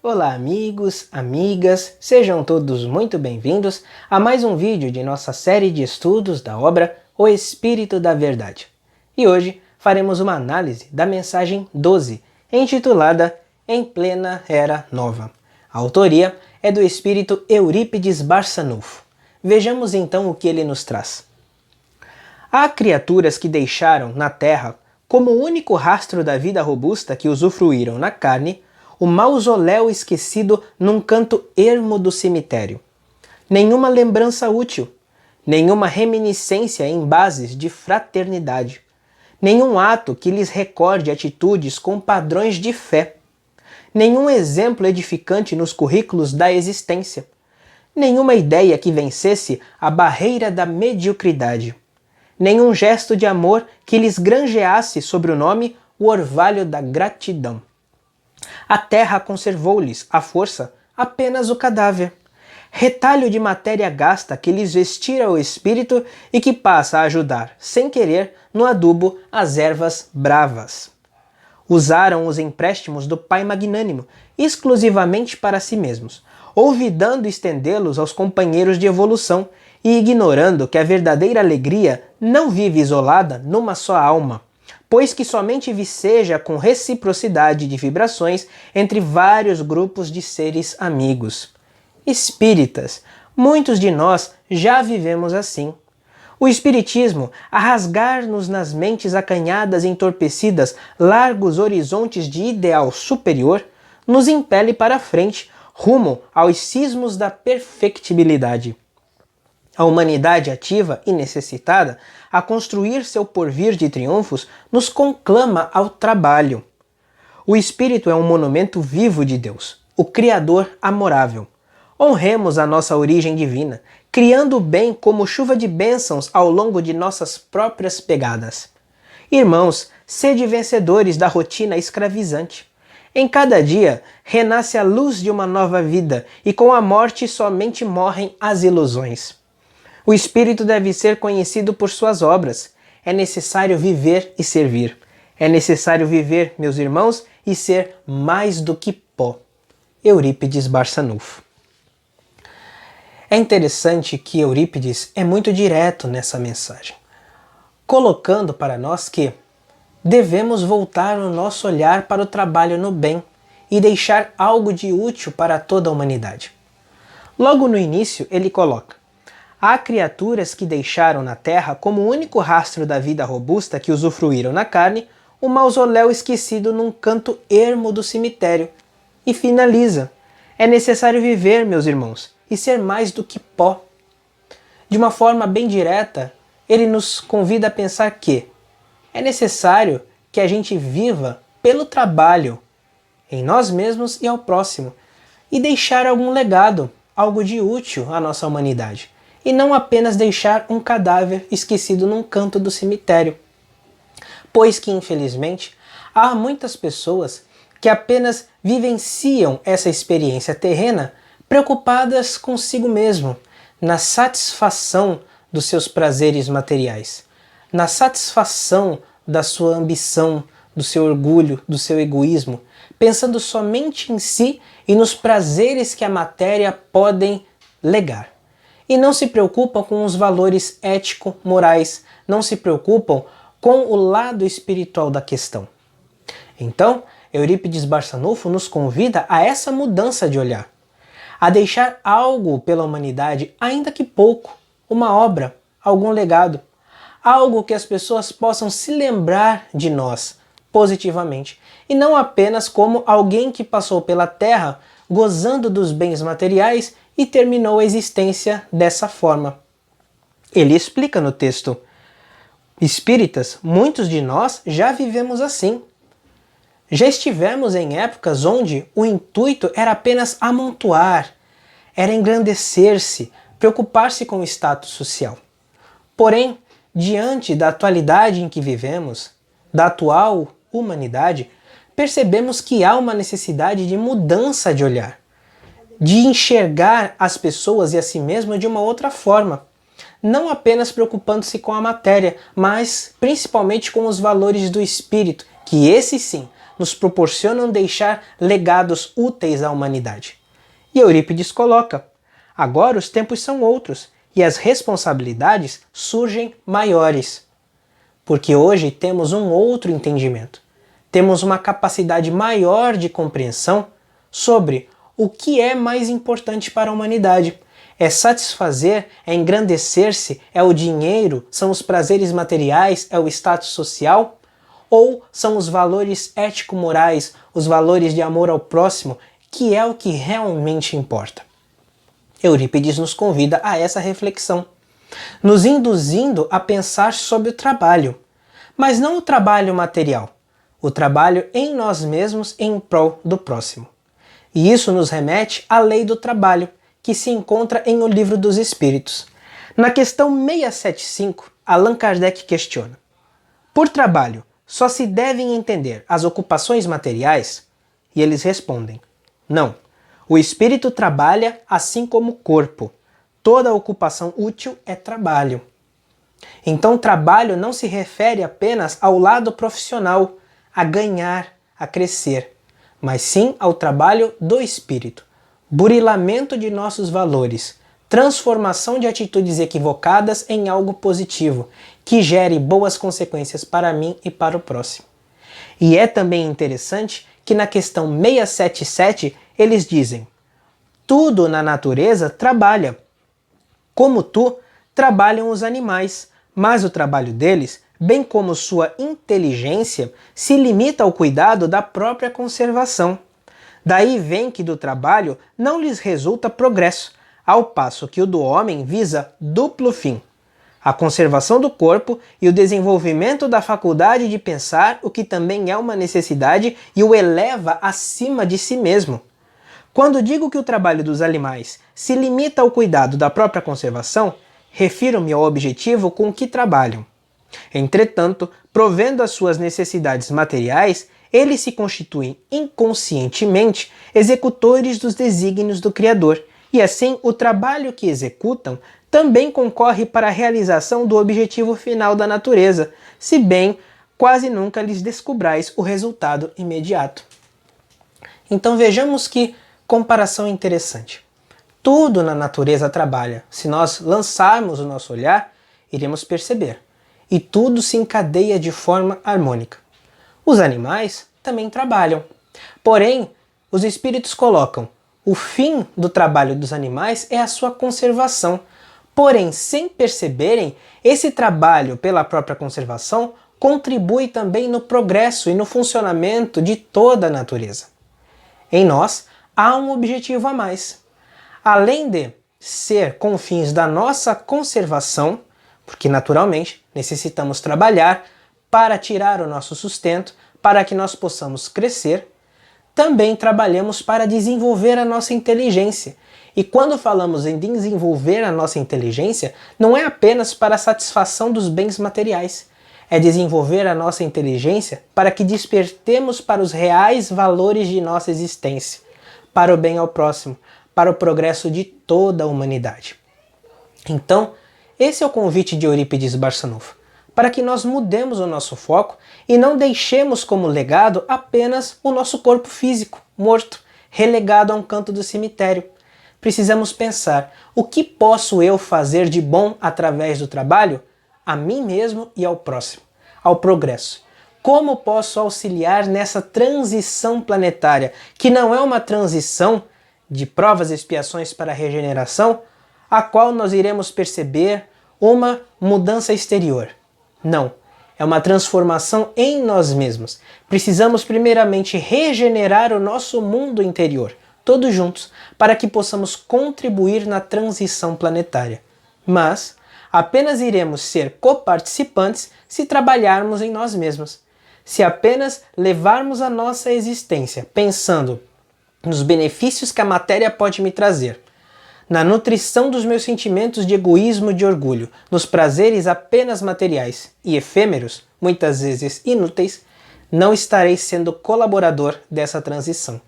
Olá amigos, amigas, sejam todos muito bem-vindos a mais um vídeo de nossa série de estudos da obra O Espírito da Verdade. E hoje faremos uma análise da mensagem 12, intitulada Em Plena Era Nova. A autoria é do espírito Eurípides Barçanufo. Vejamos então o que ele nos traz. Há criaturas que deixaram na terra, como único rastro da vida robusta que usufruíram na carne, o mausoléu esquecido num canto ermo do cemitério. Nenhuma lembrança útil, nenhuma reminiscência em bases de fraternidade, nenhum ato que lhes recorde atitudes com padrões de fé, nenhum exemplo edificante nos currículos da existência, nenhuma ideia que vencesse a barreira da mediocridade, nenhum gesto de amor que lhes granjeasse sobre o nome o orvalho da gratidão. A terra conservou-lhes, à força, apenas o cadáver, retalho de matéria gasta que lhes vestira o espírito e que passa a ajudar, sem querer, no adubo as ervas bravas. Usaram os empréstimos do Pai Magnânimo exclusivamente para si mesmos, olvidando estendê-los aos companheiros de evolução e ignorando que a verdadeira alegria não vive isolada numa só alma, pois que somente viceja com reciprocidade de vibrações entre vários grupos de seres amigos. Espíritas, muitos de nós já vivemos assim. O Espiritismo, a rasgar-nos nas mentes acanhadas e entorpecidas largos horizontes de ideal superior, nos impele para frente, rumo aos cismos da perfectibilidade. A humanidade ativa e necessitada a construir seu porvir de triunfos nos conclama ao trabalho. O Espírito é um monumento vivo de Deus, o Criador amorável. Honremos a nossa origem divina, criando o bem como chuva de bênçãos ao longo de nossas próprias pegadas. Irmãos, sede vencedores da rotina escravizante. Em cada dia renasce a luz de uma nova vida e com a morte somente morrem as ilusões. O Espírito deve ser conhecido por suas obras. É necessário viver e servir. É necessário viver, meus irmãos, e ser mais do que pó. Eurípides Barçanufo. É interessante que Eurípides é muito direto nessa mensagem, colocando para nós que devemos voltar o nosso olhar para o trabalho no bem e deixar algo de útil para toda a humanidade. Logo no início ele coloca: há criaturas que deixaram na terra como único rastro da vida robusta que usufruíram na carne o mausoléu esquecido num canto ermo do cemitério. E finaliza: é necessário viver, meus irmãos, e ser mais do que pó. De uma forma bem direta, ele nos convida a pensar que é necessário que a gente viva pelo trabalho, em nós mesmos e ao próximo, e deixar algum legado, algo de útil à nossa humanidade. E não apenas deixar um cadáver esquecido num canto do cemitério. Pois que, infelizmente, há muitas pessoas que apenas vivenciam essa experiência terrena preocupadas consigo mesmo, na satisfação dos seus prazeres materiais, na satisfação da sua ambição, do seu orgulho, do seu egoísmo, pensando somente em si e nos prazeres que a matéria podem legar. E não se preocupam com os valores ético-morais, não se preocupam com o lado espiritual da questão. Então, Eurípides Barçanufo nos convida a essa mudança de olhar, a deixar algo pela humanidade, ainda que pouco, uma obra, algum legado, algo que as pessoas possam se lembrar de nós positivamente, e não apenas como alguém que passou pela terra gozando dos bens materiais e terminou a existência dessa forma. Ele explica no texto: espíritas, muitos de nós já vivemos assim. Já estivemos em épocas onde o intuito era apenas amontoar, era engrandecer-se, preocupar-se com o status social. Porém, diante da atualidade em que vivemos, da atual humanidade, percebemos que há uma necessidade de mudança de olhar, de enxergar as pessoas e a si mesmo de uma outra forma, não apenas preocupando-se com a matéria, mas principalmente com os valores do espírito, que esses sim nos proporcionam deixar legados úteis à humanidade. E Eurípides coloca: agora os tempos são outros e as responsabilidades surgem maiores. Porque hoje temos um outro entendimento. Temos uma capacidade maior de compreensão sobre o que é mais importante para a humanidade. É satisfazer, é engrandecer-se, é o dinheiro, são os prazeres materiais, é o status social? Ou são os valores ético-morais, os valores de amor ao próximo, que é o que realmente importa? Eurípides nos convida a essa reflexão, nos induzindo a pensar sobre o trabalho, mas não o trabalho material, o trabalho em nós mesmos em prol do próximo. E isso nos remete à lei do trabalho, que se encontra em O Livro dos Espíritos. Na questão 675, Allan Kardec questiona: por trabalho, só se devem entender as ocupações materiais? E eles respondem: não. O espírito trabalha assim como o corpo. Toda ocupação útil é trabalho. Então, trabalho não se refere apenas ao lado profissional, a ganhar, a crescer, mas sim ao trabalho do espírito, burilamento de nossos valores, transformação de atitudes equivocadas em algo positivo, que gere boas consequências para mim e para o próximo. E é também interessante que na questão 677 eles dizem: tudo na natureza trabalha. Como tu, trabalham os animais, mas o trabalho deles, bem como sua inteligência, se limita ao cuidado da própria conservação. Daí vem que do trabalho não lhes resulta progresso, ao passo que o do homem visa duplo fim: a conservação do corpo e o desenvolvimento da faculdade de pensar, o que também é uma necessidade e o eleva acima de si mesmo. Quando digo que o trabalho dos animais se limita ao cuidado da própria conservação, refiro-me ao objetivo com que trabalham. Entretanto, provendo as suas necessidades materiais, eles se constituem inconscientemente executores dos desígnios do Criador, e assim o trabalho que executam também concorre para a realização do objetivo final da natureza, se bem quase nunca lhes descobrais o resultado imediato. Então vejamos que comparação interessante. Tudo na natureza trabalha. Se nós lançarmos o nosso olhar, iremos perceber. E tudo se encadeia de forma harmônica. Os animais também trabalham. Porém, os espíritos colocam: o fim do trabalho dos animais é a sua conservação. Porém, sem perceberem, esse trabalho pela própria conservação contribui também no progresso e no funcionamento de toda a natureza. Em nós, há um objetivo a mais. Além de ser com fins da nossa conservação, porque naturalmente necessitamos trabalhar para tirar o nosso sustento, para que nós possamos crescer, também trabalhamos para desenvolver a nossa inteligência. E quando falamos em desenvolver a nossa inteligência, não é apenas para a satisfação dos bens materiais, é desenvolver a nossa inteligência para que despertemos para os reais valores de nossa existência, para o bem ao próximo, para o progresso de toda a humanidade. Então, esse é o convite de Eurípides Barçanufo, para que nós mudemos o nosso foco e não deixemos como legado apenas o nosso corpo físico, morto, relegado a um canto do cemitério. Precisamos pensar: o que posso eu fazer de bom através do trabalho? A mim mesmo e ao próximo, ao progresso. Como posso auxiliar nessa transição planetária, que não é uma transição de provas e expiações para a regeneração, a qual nós iremos perceber uma mudança exterior. Não, é uma transformação em nós mesmos. Precisamos primeiramente regenerar o nosso mundo interior, todos juntos, para que possamos contribuir na transição planetária. Mas apenas iremos ser coparticipantes se trabalharmos em nós mesmos. Se apenas levarmos a nossa existência pensando nos benefícios que a matéria pode me trazer, na nutrição dos meus sentimentos de egoísmo e de orgulho, nos prazeres apenas materiais e efêmeros, muitas vezes inúteis, não estarei sendo colaborador dessa transição.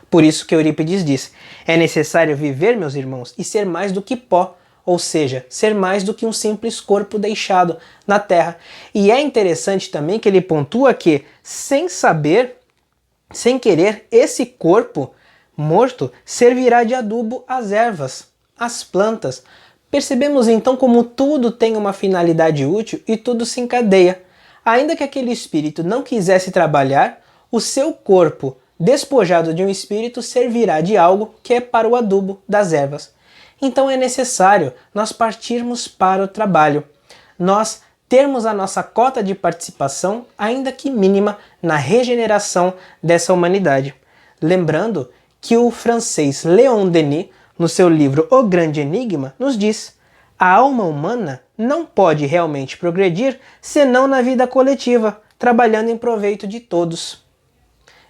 Por isso que Eurípides diz: é necessário viver, meus irmãos, e ser mais do que pó, ou seja, ser mais do que um simples corpo deixado na terra. E é interessante também que ele pontua que, sem saber, Sem querer, esse corpo morto servirá de adubo às ervas, às plantas. Percebemos então como tudo tem uma finalidade útil e tudo se encadeia. Ainda que aquele espírito não quisesse trabalhar, o seu corpo, despojado de um espírito, servirá de algo que é para o adubo das ervas. Então é necessário nós partirmos para o trabalho. Nós termos a nossa cota de participação, ainda que mínima, na regeneração dessa humanidade. Lembrando que o francês Léon Denis, no seu livro O Grande Enigma, nos diz: a alma humana não pode realmente progredir senão na vida coletiva, trabalhando em proveito de todos.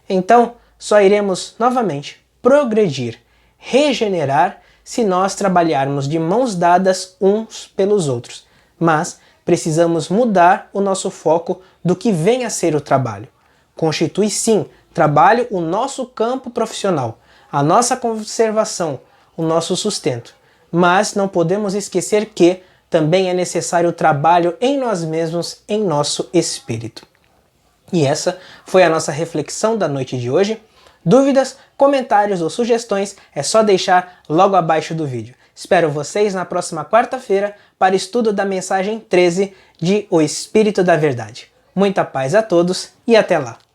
Então, só iremos novamente progredir, regenerar, se nós trabalharmos de mãos dadas uns pelos outros. Mas precisamos mudar o nosso foco do que vem a ser o trabalho. Constitui sim, trabalho, o nosso campo profissional, a nossa conservação, o nosso sustento. Mas não podemos esquecer que também é necessário o trabalho em nós mesmos, em nosso espírito. E essa foi a nossa reflexão da noite de hoje. Dúvidas, comentários ou sugestões é só deixar logo abaixo do vídeo. Espero vocês na próxima quarta-feira para estudo da mensagem 13 de O Espírito da Verdade. Muita paz a todos e até lá!